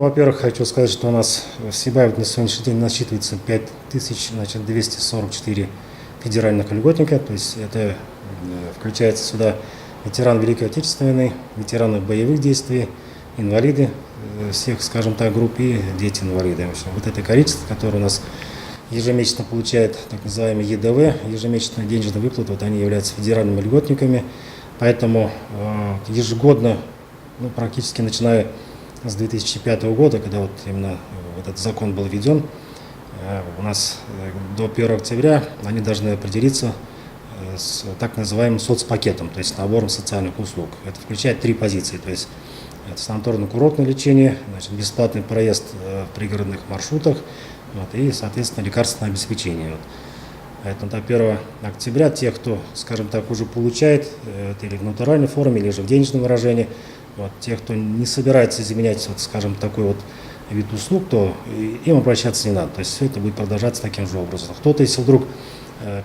Во-первых, хочу сказать, что у нас в Сибаеве на сегодняшний день насчитывается 5244 федеральных льготника, то есть это включается сюда ветераны Великой Отечественной войны, ветераны боевых действий, инвалиды всех, скажем так, групп и дети-инвалиды. В общем, вот это количество, которое у нас ежемесячно получает так называемый ЕДВ, ежемесячные денежные выплаты, вот они являются федеральными льготниками, поэтому ежегодно, практически начиная с 2005 года, когда вот именно этот закон был введен, у нас до 1 октября они должны определиться с так называемым соцпакетом, то есть набором социальных услуг. Это включает 3 позиции, то есть это санаторно-курортное лечение, бесплатный проезд в пригородных маршрутах и, соответственно, лекарственное обеспечение. Поэтому до 1 октября те, кто, скажем так, уже получает это или в натуральной форме, или же в денежном выражении, те, кто не собирается заменять, скажем, такой вот вид услуг, то им обращаться не надо. То есть все это будет продолжаться таким же образом. Кто-то, если вдруг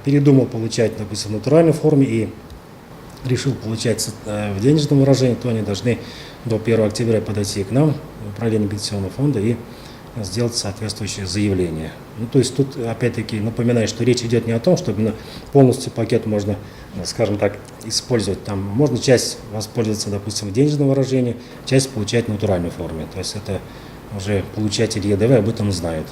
передумал получать, допустим, в натуральной форме и решил получать в денежном выражении, то они должны до 1 октября подойти к нам, в управление пенсионного фонда, и сделать соответствующее заявление. То есть тут, опять-таки, напоминаю, что речь идет не о том, что полностью пакет можно, скажем так, использовать. Там можно часть воспользоваться, допустим, в денежном выражении, часть получать в натуральной форме. То есть это уже получатели ЕДВ об этом знают.